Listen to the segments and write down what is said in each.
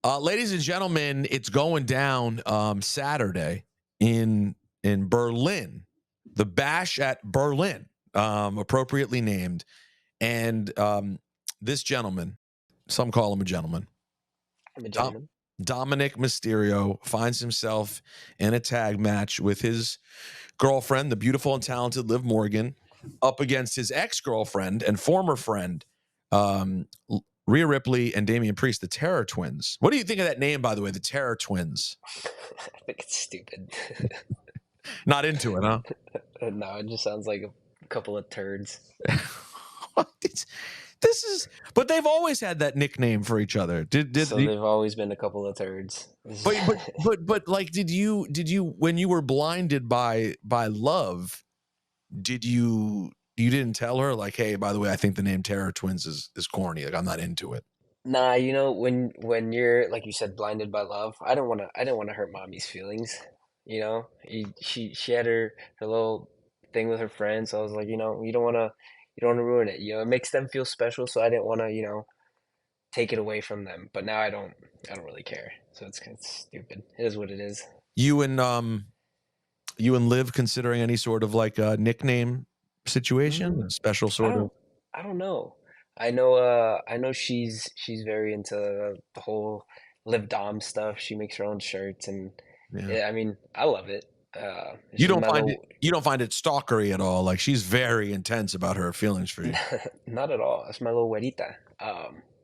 Ladies and gentlemen, it's going down Saturday in Berlin, the Bash at Berlin, appropriately named. And this gentleman, some call him a gentleman, I'm a gentleman. Dominik Mysterio, finds himself in a tag match with his girlfriend, the beautiful and talented Liv Morgan, up against his ex-girlfriend and former friend, Rhea Ripley and Damian Priest, the Terror Twins. What do you think of that name, by the way, the Terror Twins? I think it's stupid. Not into it, huh? No, it just sounds like a couple of turds. But they've always had that nickname for each other. So they've always been a couple of turds. But like, did you when you were blinded by love, you didn't tell her like, hey, by the way, I think the name Terror Twins is corny. Like, I'm not into it. Nah, when you're like you said, blinded by love, I don't want to hurt mommy's feelings. She had her little thing with her friends, so I was like, you don't want to ruin it. It makes them feel special, so I didn't want to take it away from them. But now I don't really care. So it's stupid. It is what it is. You and Liv considering any sort of like a nickname situation, a special sort of? I don't know. I know she's very into the whole Liv Dom stuff. She makes her own shirts, and I mean, I love it. You don't find it stalkery at all. Like, she's very intense about her feelings for you. Not at all. That's my little Warita.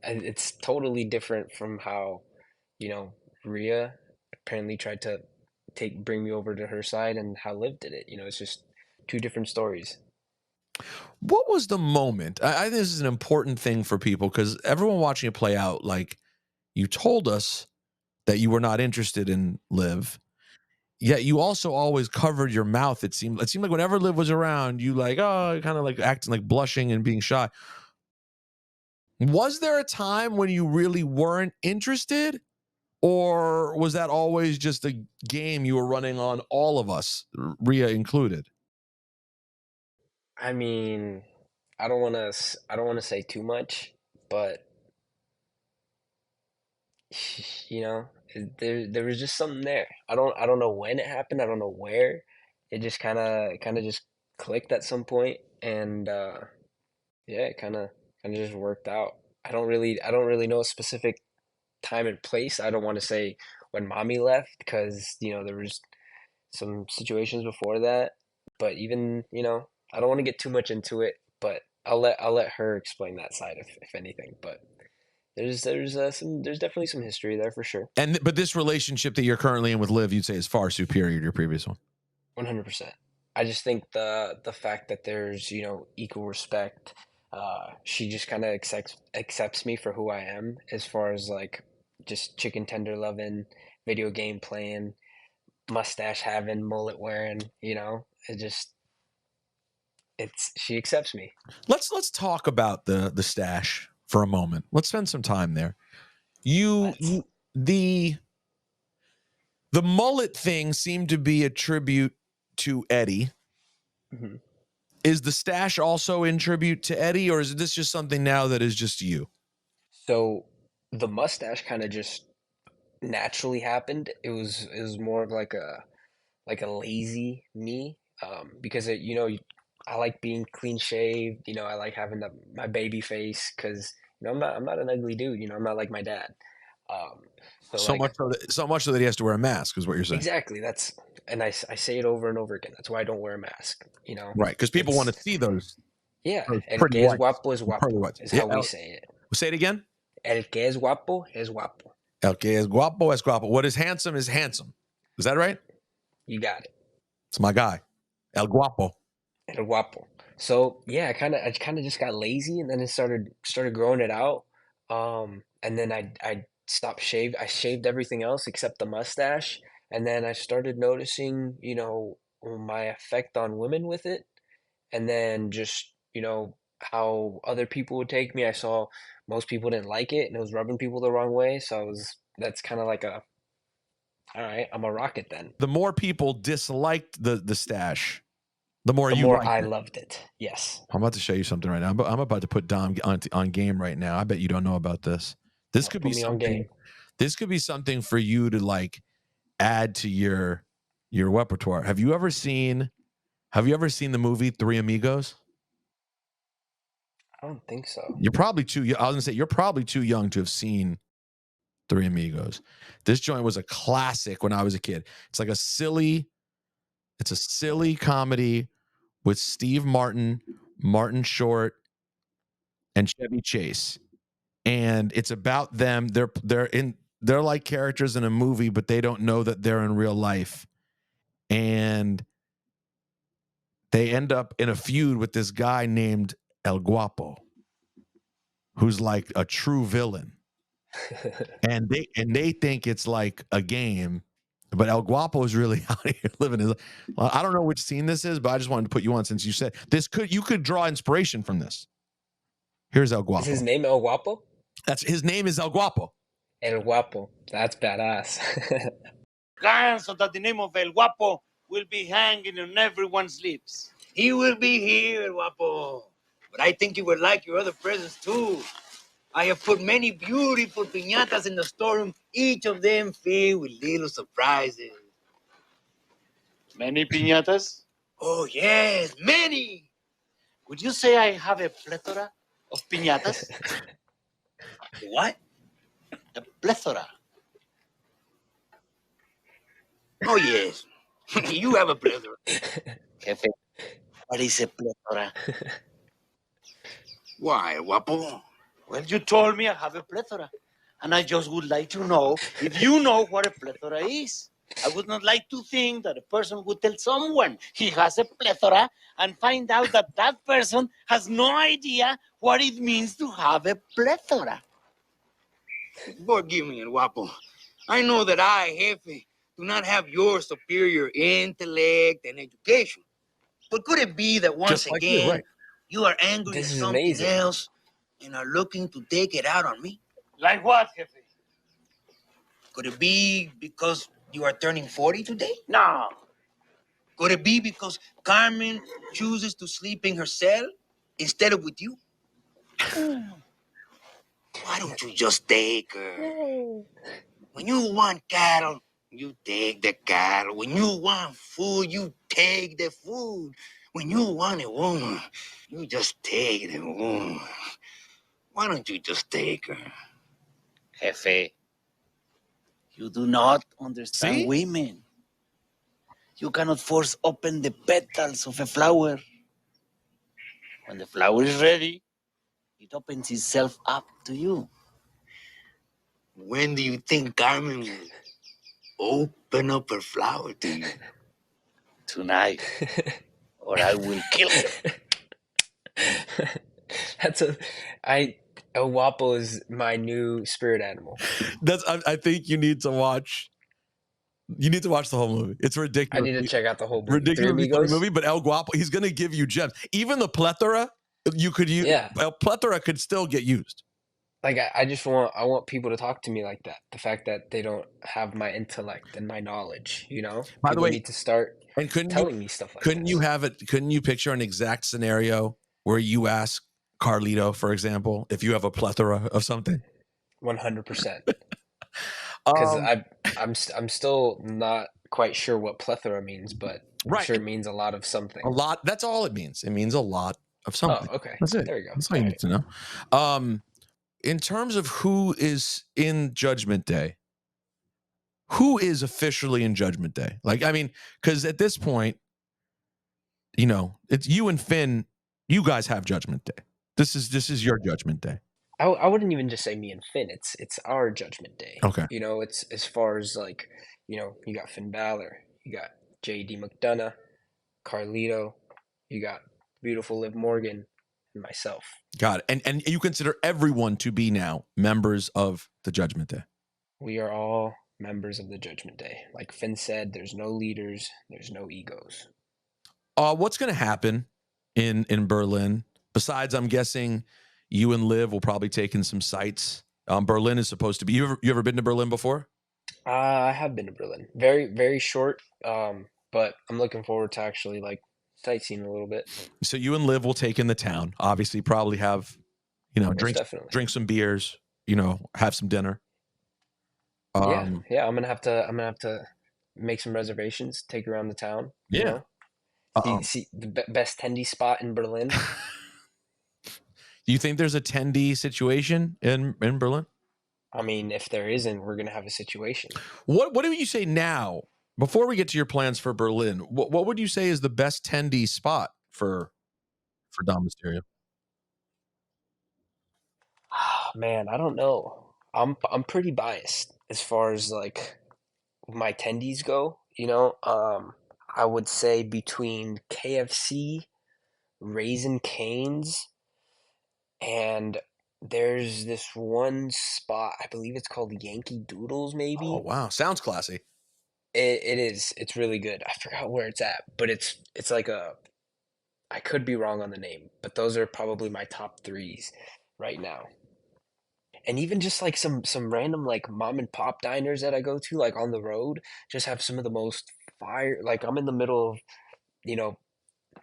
And it's totally different from how, Rhea apparently tried to bring me over to her side, and how Liv did it. It's just two different stories. What was the moment? I think this is an important thing for people, because everyone watching it play out, like, you told us that you were not interested in Liv, yet you also always covered your mouth. It seemed like whenever Liv was around, you like, kind of like acting like blushing and being shy. Was there a time when you really weren't interested, or was that always just a game you were running on all of us, Rhea included? I mean, I don't want to say too much, but there was just something there. I don't know when it happened. I don't know where. It just kind of just clicked at some point, and yeah, it kind of just worked out. I don't really know a specific time and place. I don't want to say when mommy left, because there was some situations before that. But even I don't want to get too much into it. But I'll let her explain that side if anything. But there's definitely some history there for sure. But this relationship that you're currently in with Liv, you'd say, is far superior to your previous one. 100%. I just think the fact that there's equal respect. She just kind of accepts me for who I am, as far as like just chicken tender loving, video game playing, mustache having, mullet wearing. She accepts me. Let's talk about the stash for a moment. Let's spend some time there. The mullet thing seemed to be a tribute to Eddie. Mm-hmm. Is the stash also in tribute to Eddie, or is this just something now that is just you? So the mustache kind of just naturally happened. It was more of like a lazy me, because I like being clean shaved. I like having my baby face, because I'm not an ugly dude. I'm not like my dad. So much so that he has to wear a mask, is what you're saying. Exactly. And I say it over and over again. That's why I don't wear a mask. Right? Because people want to see those. Yeah, el que es guapo es guapo, is how we say it. Say it again. El que es guapo es guapo. El que es guapo es guapo. What is handsome is handsome. Is that right? You got it. It's my guy, El Guapo. El Guapo. So yeah, I kind of just got lazy, and then it started growing it out. And then I stopped shave. I shaved everything else except the mustache, and then I started noticing, my effect on women with it, and then just how other people would take me. I saw most people didn't like it, and it was rubbing people the wrong way. So that's kind of like all right, I'm a rocket then. The more people disliked the stash, the more I loved it. Yes. I'm about to show you something right now. I'm about to put Dom on game right now. I bet you don't know about this. This could be something. this could be something for you to like add to your repertoire. Have you ever seen the movie Three Amigos? I don't think so. You're probably too. I was gonna say you're probably too young to have seen Three Amigos. This joint was a classic when I was a kid. It's a silly comedy with Steve Martin, Martin Short, and Chevy Chase. And it's about them. They're like characters in a movie, but they don't know that they're in real life. And they end up in a feud with this guy named El Guapo, who's like a true villain. And they think it's like a game, but El Guapo is really out here living his life. Well, I don't know which scene this is, but I just wanted to put you on since you said you could draw inspiration from this. Here's El Guapo. Is his name El Guapo? His name is El Guapo. El Guapo. That's badass. Lion, so that the name of El Guapo will be hanging on everyone's lips. He will be here, El Guapo. But I think you would like your other presents too. I have put many beautiful piñatas in the storeroom, each of them filled with little surprises. Many piñatas? Oh, yes, many. Would you say I have a plethora of piñatas? What? A plethora. Oh, yes. You have a plethora. Jefe, what is a plethora? Why, El Guapo? Well, you told me I have a plethora. And I just would like to know if you know what a plethora is. I would not like to think that a person would tell someone he has a plethora and find out that that person has no idea what it means to have a plethora. Forgive me, El Guapo. I know that I, Jefe, do not have your superior intellect and education. But could it be that once Just like you, again, right. you are angry at This is something amazing. else and are looking to take it out on me? Like what, Jefe? Could it be because you are turning 40 today? No. Could it be because Carmen chooses to sleep in her cell instead of with you? Why don't you just take her? When you want cattle, you take the cattle. When you want food, you take the food. When you want a woman, you just take the woman. Why don't you just take her? Jefe, you do not understand See? women. You cannot force open the petals of a flower. When the flower is ready, it opens itself up to you. When do you think Carmen will open up her flower to you? Tonight, or I will kill you. El Guapo is my new spirit animal. I think you need to watch. You need to watch the whole movie. It's ridiculous. I need to check out the whole movie. Three Ridiculously funny Amigos. movie, but El Guapo, he's gonna give you gems. Even the plethora, you could use. Yeah. El plethora could still get used. Like I want people to talk to me like that. The fact that they don't have my intellect and my knowledge, you know? By the People way, need to start and telling me stuff like couldn't this. you have it? Couldn't you picture an exact scenario where you ask Carlito, for example, if you have a plethora of something? 100%. Because Um, I'm still not quite sure what plethora means, but I'm Right. sure it means a lot of something. A lot. That's all it means. It means a lot of something. Oh, okay. That's it. There you go. That's all you need to know. In terms of who is in Judgment Day, who is officially in Judgment Day? Like, I mean, because at this point, you know, it's you and Finn. You guys have Judgment Day. This is your Judgment Day. I wouldn't even just say me and Finn. It's our Judgment Day. Okay. You know, it's as far as like, you know, you got Finn Balor, you got JD McDonough, Carlito, you got beautiful Liv Morgan, and myself. Got it. And you consider everyone to be now members of the Judgment Day. We are all members of the Judgment Day. Like Finn said, there's no leaders, there's no egos. What's going to happen in Berlin? Besides, I'm guessing you and Liv will probably take in some sights. Berlin is supposed to be. You ever been to Berlin before? I have been to Berlin. Very, very short. But I'm looking forward to actually like sightseeing a little bit. So you and Liv will take in the town. Obviously, probably have, you know, Most definitely. drink some beers. You know, have some dinner. Yeah. I'm gonna have to make some reservations. Take her around the town. You Yeah. know, see the best tendy spot in Berlin. Do you think there's a 10D situation in Berlin? I mean, if there isn't, we're gonna have a situation. What do you say now? Before we get to your plans for Berlin, what would you say is the best 10D spot for Dom Mysterio? Man, I don't know. I'm pretty biased as far as like my tendies go. You know, I would say between KFC, Raisin Canes, and there's this one spot. I believe it's called Yankee Doodles. Oh Maybe wow, sounds classy. it is. It's really good. I forgot where it's at, but it's like a. I could be wrong on the name, but those are probably my top threes right now. And even just like some random like mom and pop diners that I go to like on the road just have some of the most fire. Like I'm in the middle of, you know,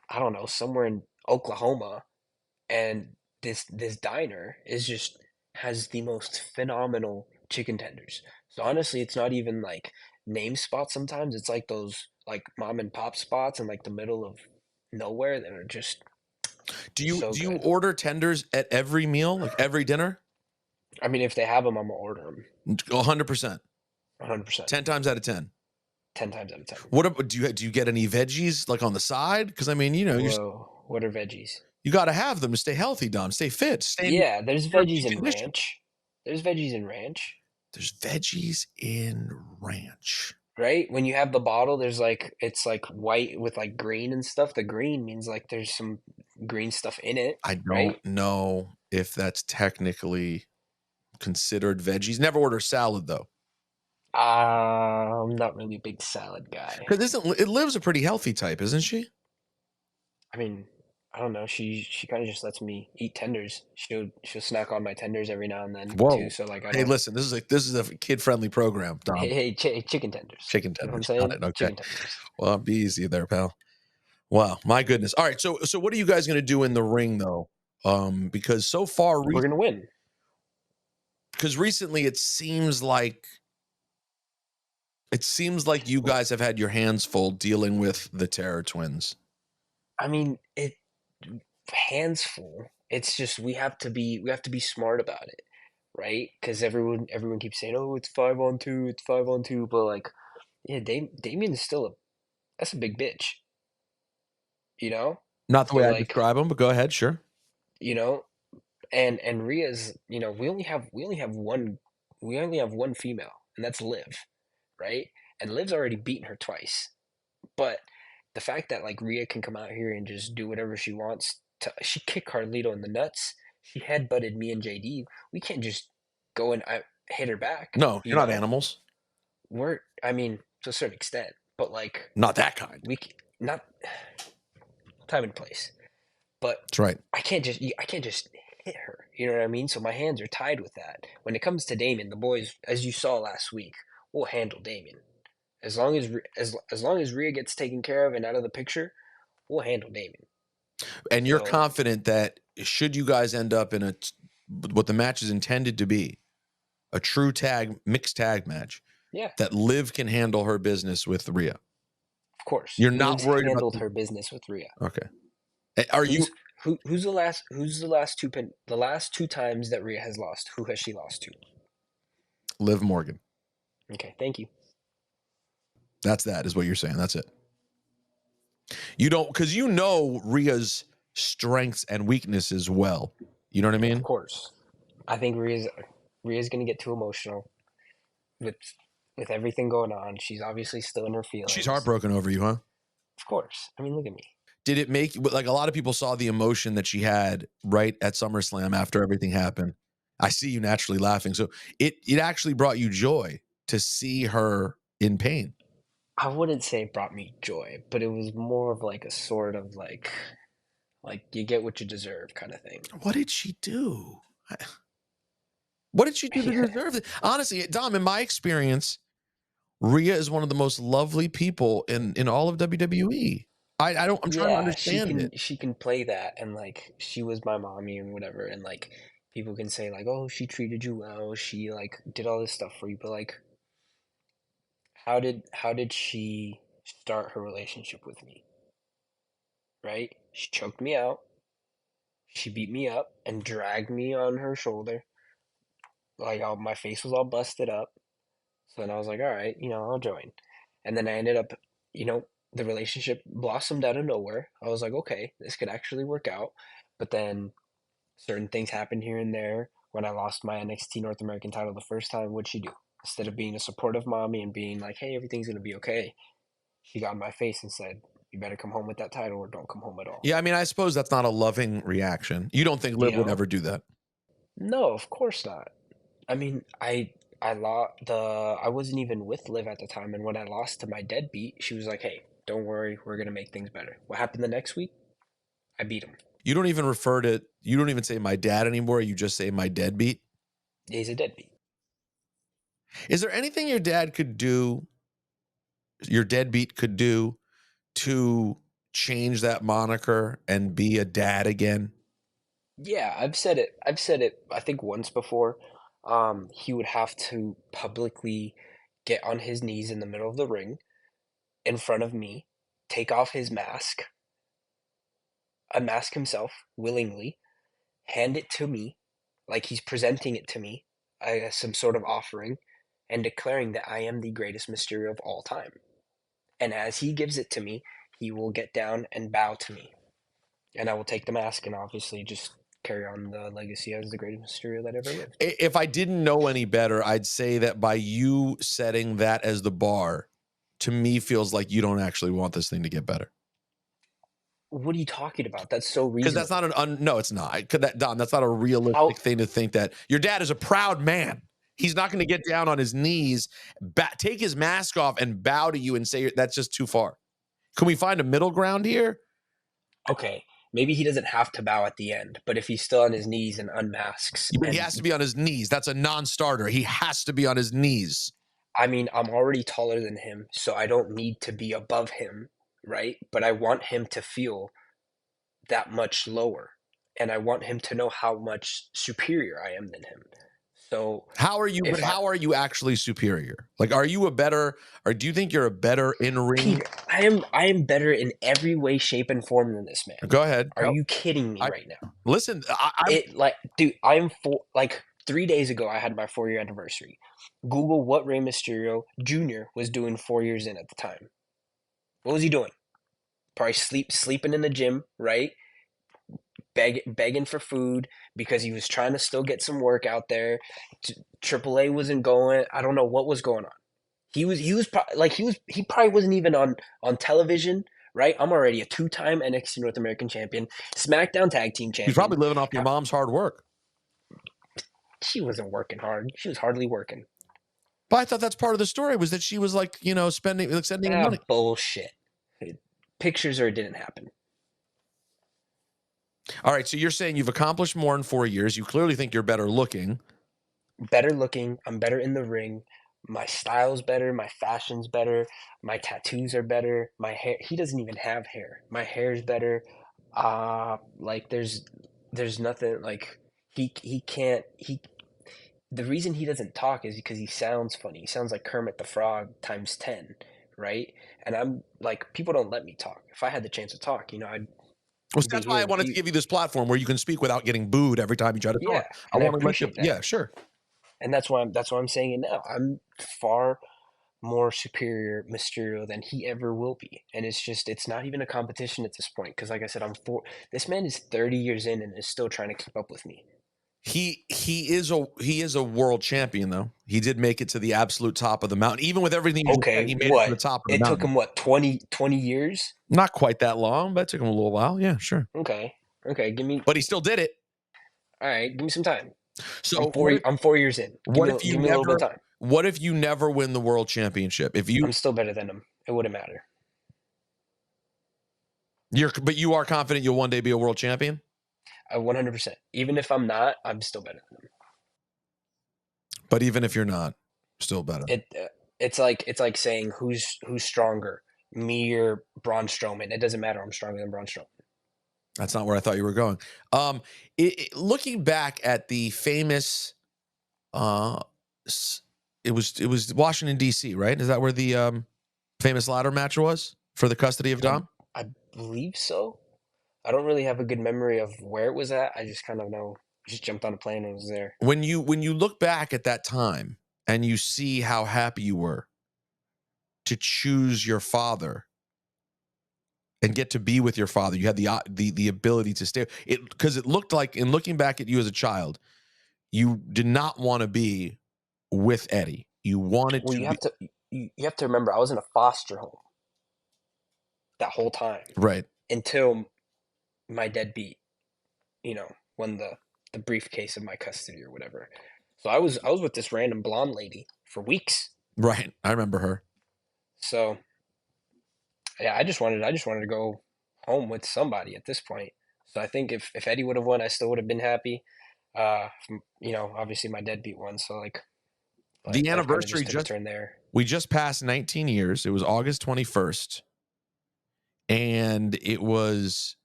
I don't know, somewhere in Oklahoma, and this diner is just has the most phenomenal chicken tenders. So honestly, it's not even like name spots sometimes. It's like those like mom and pop spots in like the middle of nowhere that are just Do so you good. order tenders at every meal, like every dinner? I mean, if they have them, I'm gonna order them 100%. 100%, 10 times out of 10. 10 times out of 10. What about, do you get any veggies like on the side? Because I mean, you know, Whoa, what are veggies? you got to have them to stay healthy, Dom. Stay fit. Stay in Yeah, there's your veggies peak in condition. ranch. There's veggies in ranch, There's veggies in ranch. right? When you have the bottle, there's like it's like white with like green and stuff. The green means like there's some green stuff in it, I right? don't know if that's technically considered veggies. Never order salad though, I'm not really a big salad guy. because isn't it Liv's a pretty healthy type, isn't she? I mean, I don't know. She kind of just lets me eat tenders. She'll snack on my tenders every now and then too. Whoa. So like I Hey, don't. listen, this is a kid friendly program, Dom. Hey, chicken tenders. Chicken You know what I'm tenders. Got saying? it. Okay. Chicken tenders. Well, be easy there, pal. Wow, my goodness. All right, so what are you guys going to do in the ring though? Because so far, We're gonna win. because recently it seems like you guys have had your hands full dealing with the Terror Twins. I mean, it hands full. It's just we have to be smart about it, right? Because everyone keeps saying, "Oh, it's 5-on-2, it's 5-on-2," but like, yeah, Damien is still that's a big bitch, you know. Not the So way I like, describe them, but go ahead, sure. you know, and Rhea's, we only have one female, and that's Liv, right? And Liv's already beaten her twice. But the fact that like Rhea can come out here and just do whatever she wants she kicked Carlito in the nuts. She headbutted me and JD. We can't just go and hit her back. No, You you're not know, animals. I mean, to a certain extent, but like Not that kind. not time and place. But That's right. I can't just hit her. You know what I mean? So my hands are tied with that. When it comes to Damien, the boys, as you saw last week, will handle Damien. As long as Rhea gets taken care of and out of the picture, we'll handle Damien. And you're So- confident that should you guys end up in what the match is intended to be, a true mixed tag match, Yeah, that Liv can handle her business with Rhea. of course. You're not Liv's worried handled about her business with Rhea. Okay. Are you Who's the last two times that Rhea has lost? Who has she lost to? Liv Morgan? Okay, thank you. That is what you're saying. That's it. You don't, because you know Rhea's strengths and weaknesses well. You know what I mean? Of course. I think Rhea's gonna get too emotional with everything going on. She's obviously still in her feelings. She's heartbroken over you, huh? Of course. I mean, look at me. Did it make, like, a lot of people saw the emotion that she had right at SummerSlam after everything happened? I see you naturally laughing. So it actually brought you joy to see her in pain. I wouldn't say it brought me joy, but it was more of like a sort of like you get what you deserve kind of thing. What did she do? What did she do to deserve it? Honestly, Dom, in my experience, Rhea is one of the most lovely people in all of WWE. I'm trying to understand it. She can play that, and like she was my mommy and whatever, and like people can say like, oh, she treated you well, she like did all this stuff for you, but like how did she start her relationship with me? Right? She choked me out. She beat me up and dragged me on her shoulder. Like my face was all busted up. So then I was like, all right, I'll join. And then I ended up, the relationship blossomed out of nowhere. I was like, okay, this could actually work out. But then certain things happened here and there. When I lost my NXT North American title the first time, what'd she do? Instead of being a supportive mommy and being like, hey, everything's going to be okay, she got in my face and said, you better come home with that title or don't come home at all. Yeah, I mean, I suppose that's not a loving reaction. You don't think Liv would ever do that? No, of course not. I mean, I wasn't even with Liv at the time, and when I lost to my deadbeat, she was like, "Hey, don't worry, we're gonna make things better." What happened the next week? I beat him. You don't even say my dad anymore. You just say my deadbeat. He's a deadbeat. Is there anything your deadbeat could do to change that moniker and be a dad again? Yeah, I've said it. I think once before. He would have to publicly get on his knees in the middle of the ring, in front of me, take off his mask, unmask himself willingly, hand it to me, like he's presenting it to me, some sort of offering, and declaring that I am the greatest Mysterio of all time. And as he gives it to me, he will get down and bow to me. And I will take the mask and obviously just carry on the legacy as the greatest Mysterio that ever lived. If I didn't know any better, I'd say that by you setting that as the bar, to me feels like you don't actually want this thing to get better. What are you talking about? That's so reasonable. Because that's not no, it's not. Don, that's not a realistic thing to think that your dad is a proud man. He's not going to get down on his knees, take his mask off and bow to you and say that's just too far. Can we find a middle ground here? Okay, maybe he doesn't have to bow at the end, but if he's still on his knees and unmasks. But he has to be on his knees. That's a non-starter. He has to be on his knees. I mean, I'm already taller than him, so I don't need to be above him, right? But I want him to feel that much lower, and I want him to know how much superior I am than him. So how are you actually superior? Like, do you think you're a better in-ring? I am better in every way, shape, and form than this man. Go ahead. Are you kidding me right now? Listen, dude, 3 days ago, I had my 4-year anniversary. Google what Rey Mysterio Jr. was doing 4 years in at the time. What was he doing? Probably sleeping in the gym, right? Begging for food because he was trying to still get some work out there. AAA wasn't going. I don't know what was going on. He probably wasn't even on television, right? I'm already a 2-time NXT North American champion, SmackDown Tag Team champion. He's probably living off your mom's hard work. She wasn't working hard. She was hardly working. But I thought that's part of the story was that she was sending money. Bullshit. Pictures or it didn't happen. All right, so you're saying you've accomplished more in 4 years. You clearly think you're better looking. Better looking. I'm better in the ring. My style's better. My fashion's better. My tattoos are better. My hair. He doesn't even have hair. My hair's better. There's nothing like he can't. The reason he doesn't talk is because he sounds funny. He sounds like Kermit the Frog times 10, right? And I'm like, people don't let me talk. If I had the chance to talk, I'd. Well, that's why I wanted to give you this platform where you can speak without getting booed every time you try to talk. I want to appreciate that. Yeah, sure. And that's why I'm saying it now. I'm far more superior Mysterio than he ever will be. And it's not even a competition at this point. Because like I said, this man is 30 years in and is still trying to keep up with me. He is a world champion though. He did make it to the absolute top of the mountain, even with everything. Okay, he made it to the top of the mountain. It took him what 20 years? Not quite that long, but it took him a little while. Yeah, sure. Okay, But he still did it. All right, give me some time. So I'm 4 years in. Give me a little bit of time. What if you never win the world championship? I'm still better than him. It wouldn't matter. But you are confident you'll one day be a world champion? 100%. Even if I'm not, I'm still better than him. But even if you're not, still better. It's like saying who's stronger, me or Braun Strowman. It doesn't matter. I'm stronger than Braun Strowman. That's not where I thought you were going. Looking back at the famous It was Washington, D.C., right? Is that where the famous ladder match was for the custody of Dom? I believe so. I don't really have a good memory of where it was at. I just kind of know. I just jumped on a plane and was there. When you look back at that time and you see how happy you were to choose your father and get to be with your father, you had the ability to stay. Because it looked like, in looking back at you as a child, you did not want to be with Eddie. You wanted Well, to be you have to remember, I was in a foster home that whole time right. until my deadbeat, won the briefcase of my custody or whatever. So I was with this random blonde lady for weeks. Right. I remember her. So yeah, I just wanted to go home with somebody at this point. So I think if Eddie would have won, I still would have been happy. Obviously my deadbeat won. So like The life kind of anniversary just took a turn there. we just passed 19 years. It was August 21st. And it was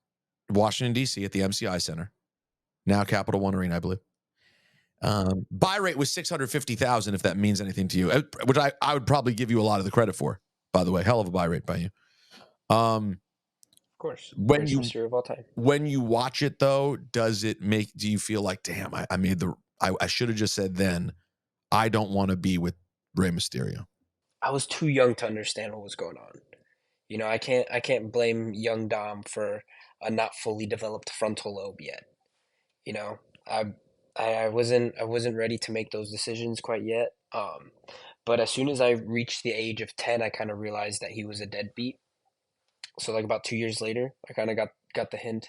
Washington, D.C. at the MCI Center, now Capital One Arena, I believe. Buy rate was 650,000, if that means anything to you, which I would probably give you a lot of the credit for, by the way. Hell of a buy rate by you. Of course. When Greatest mystery of all time. When you watch it, though, do you feel like, damn, I made I should have just said then, I don't want to be with Rey Mysterio? I was too young to understand what was going on. I can't blame young Dom for a not fully developed frontal lobe yet. I wasn't ready to make those decisions quite yet. But as soon as I reached the age of 10, I kind of realized that he was a deadbeat. So like about 2 years later, I kind of got the hint.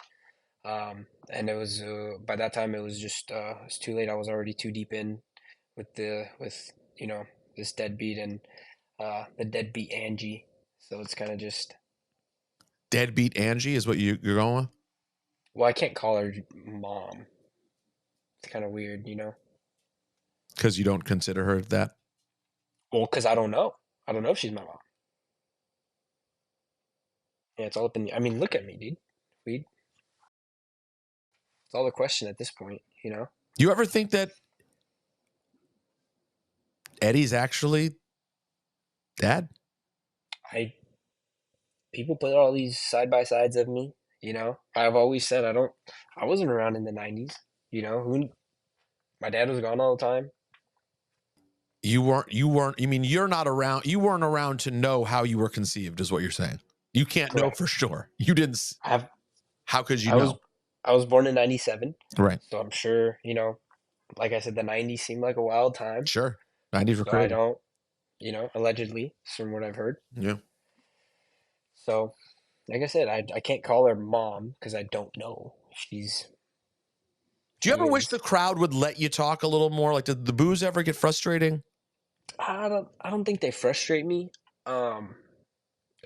And it was by that time it was just it's too late. I was already too deep in with this deadbeat and the deadbeat Angie. So it's kind of just deadbeat Angie is what you're going with? Well, I can't call her mom. It's kind of weird, Because you don't consider her that? Well, because I don't know. I don't know if she's my mom. Yeah, it's all up in the... I mean, look at me, dude. It's all a question at this point, You ever think that Eddie's actually dad? People put all these side by sides of me, I've always said I wasn't around in the 90s, my dad was gone all the time. You mean you're not around, you weren't around to know how you were conceived, is what you're saying. You can't Correct. know for sure. You didn't have. How could you know? I was born in 97. Right. So I'm sure, like I said, the 90s seemed like a wild time. Sure. 90s were so crazy. I don't, allegedly, from what I've heard. Yeah. So, like I said, I can't call her mom because I don't know. Do you ever wish the crowd would let you talk a little more? Like, did the boos ever get frustrating? I don't think they frustrate me.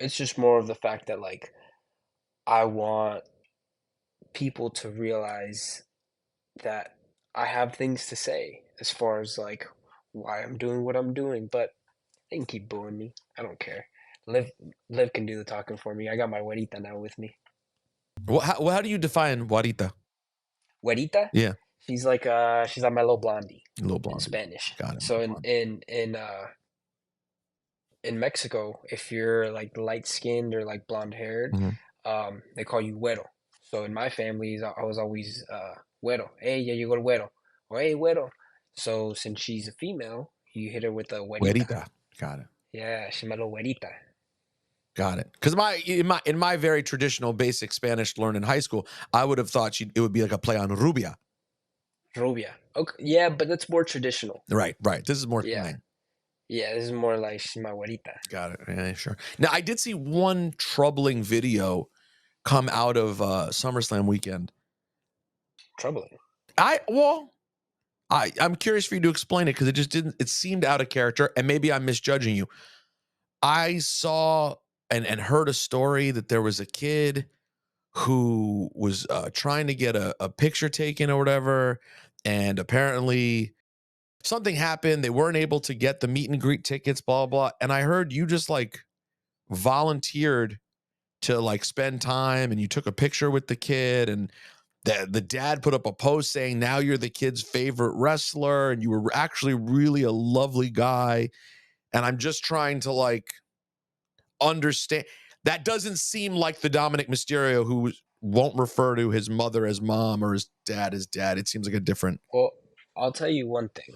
It's just more of the fact that like I want people to realize that I have things to say as far as like why I'm doing what I'm doing, but they can keep booing me. I don't care. Liv can do the talking for me. I got my Warita now with me. Well, how do you define Warita? Warita? Yeah. She's like my little blondie. Little blondie. In Spanish. Got it. So in Mexico, if you're like light skinned or like blonde haired, they call you güero. So in my family, I was always güero. Hey, ya llegó el güero. Or hey, güero. So since she's a female, you hit her with a güerita. Got it. Yeah, she's my little güerita. Got it. Because in my very traditional basic Spanish learned in high school, I would have thought it would be like a play on rubia. Rubia. Okay. Yeah, but that's more traditional. Right. This is more slang. Yeah, this is more like she's my güerita. Got it. Yeah, sure. Now, I did see one troubling video come out of SummerSlam weekend. Troubling? I'm curious for you to explain it because it seemed out of character, and maybe I'm misjudging you. I saw and heard a story that there was a kid who was trying to get a picture taken or whatever, and apparently something happened. They weren't able to get the meet and greet tickets, blah, blah. And I heard you just like volunteered to like spend time and you took a picture with the kid, and the dad put up a post saying, now you're the kid's favorite wrestler and you were actually really a lovely guy. And I'm just trying to like understand. That doesn't seem like the Dominik Mysterio who won't refer to his mother as mom or his dad as dad. It seems like a different. Well, I'll tell you one thing.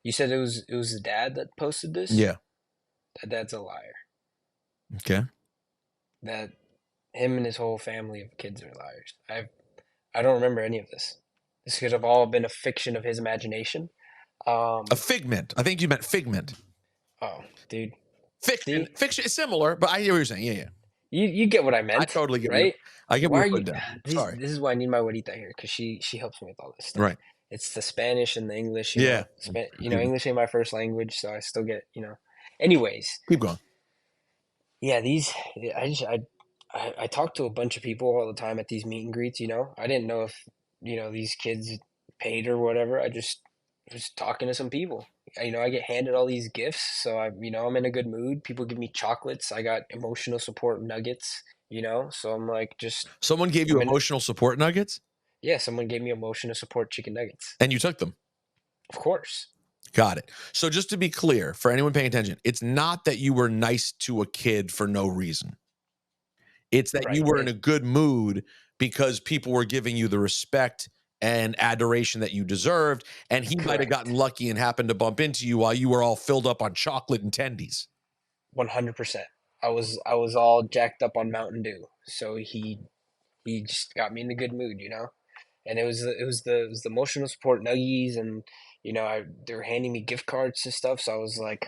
You said it was the dad that posted this? Yeah. That dad's a liar. Okay. That him and his whole family of kids are liars. I don't remember any of this. This could have all been a fiction of his imagination. A figment. I think you meant figment. Oh, dude. Fiction. See? Fiction is similar, but I hear what you're saying. Yeah. You get what I meant. I totally get right? I get why what are you're you putting down. Sorry. This is why I need my Warita here, because she helps me with all this stuff. Right. It's the Spanish and the English. Yeah. English ain't my first language, so I still get, Anyways. Keep going. Yeah, I talk to a bunch of people all the time at these meet and greets, I didn't know if, these kids paid or whatever. I just was talking to some people. I get handed all these gifts, so I'm in a good mood. People give me chocolates. I got emotional support nuggets, so I'm like, just. Someone gave you emotional support nuggets? Yeah, someone gave me emotional support chicken nuggets. And you took them? Of course. Got it. So just to be clear, for anyone paying attention, it's not that you were nice to a kid for no reason. It's that you were in a good mood because people were giving you the respect and adoration that you deserved, and he might have gotten lucky and happened to bump into you while you were all filled up on chocolate and tendies. 100%. I was all jacked up on Mountain Dew, so he just got me in a good mood, And it was the emotional support nuggies, and they were handing me gift cards and stuff. So I was like,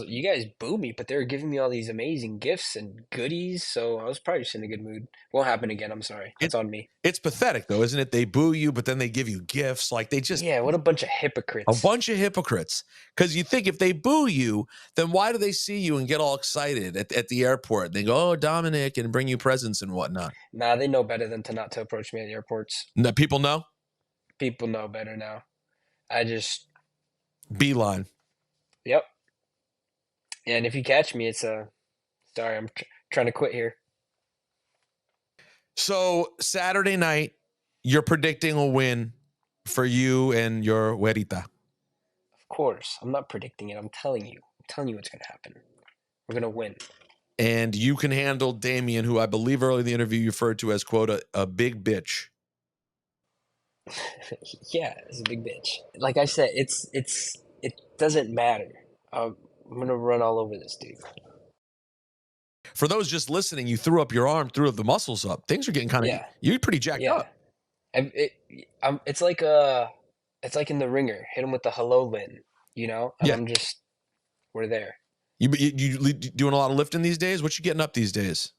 you guys boo me, but they were giving me all these amazing gifts and goodies. So I was probably just in a good mood. Won't happen again. I'm sorry. That's on me. It's pathetic though, isn't it? They boo you, but then they give you gifts. Like they just. Yeah. What a bunch of hypocrites. A bunch of hypocrites. Because you think if they boo you, then why do they see you and get all excited at the airport? They go, oh, Dominik, and bring you presents and whatnot. Nah, they know better than not to approach me at airports. No, people know? People know better now. I just. Beeline. Yep. And if you catch me, it's sorry, I'm trying to quit here. So Saturday night, you're predicting a win for you and your Warita. Of course. I'm not predicting it. I'm telling you. what's going to happen. We're going to win. And you can handle Damien, who I believe earlier in the interview you referred to as, quote, a big bitch. Yeah, it's a big bitch. Like I said, it doesn't matter. I'm going to run all over this dude. For those just listening, you threw up your arm, threw the muscles up. Things are getting kind of, you're pretty jacked up. It's like in The Ringer. Hit him with the hello, Lynn, And I'm just, we're there. You doing a lot of lifting these days? What you getting up these days?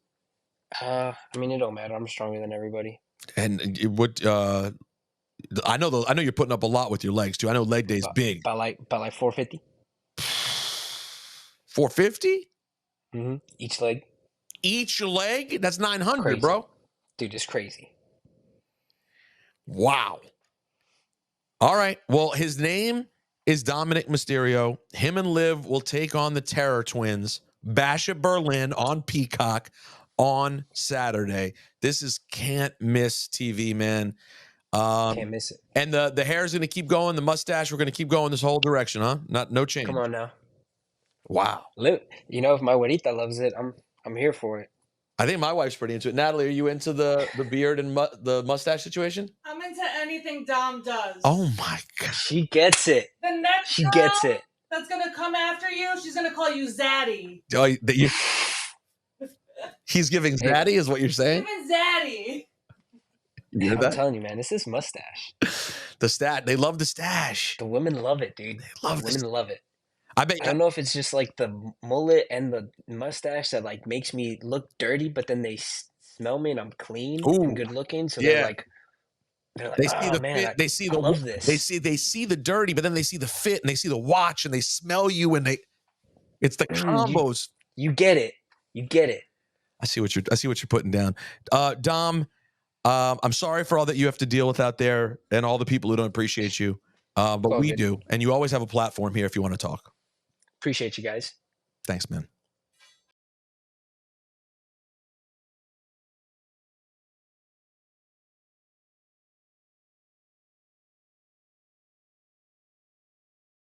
I mean, it don't matter. I'm stronger than everybody. And I know you're putting up a lot with your legs too. I know leg day's big. By like 450. 450? Mm-hmm. Each leg. Each leg? That's 900, crazy. Bro. Dude, it's crazy. Wow. All right. Well, his name is Dominik Mysterio. Him and Liv will take on the Terror Twins. Bash at Berlin on Peacock on Saturday. This is can't miss TV, man. Can't miss it. And the hair is going to keep going. The mustache, we're going to keep going this whole direction, huh? No change. Come on now. Wow. Look, if my Warita loves it, I'm here for it. I think my wife's pretty into it. Natalie, are you into the beard and the mustache situation? I'm into anything Dom does. Oh my God. She gets it. The next she girl gets it. That's gonna come after you, she's gonna call you Zaddy. Oh, he's giving Zaddy, is what you're saying? Giving Zaddy. You hear that? I'm telling you, man, it's this mustache. They love the stash. The women love it, dude. Women love it. I don't know if it's just like the mullet and the mustache that like makes me look dirty, but then they smell me and I'm clean and good looking. So they're like, they see the man, fit, they see the love this. They see the dirty, but then they see the fit and they see the watch and they smell you and it's the combos. You get it. You get it. I see what you're putting down. Dom, I'm sorry for all that you have to deal with out there and all the people who don't appreciate you. But we do. And you always have a platform here if you want to talk. Appreciate you guys. Thanks, man.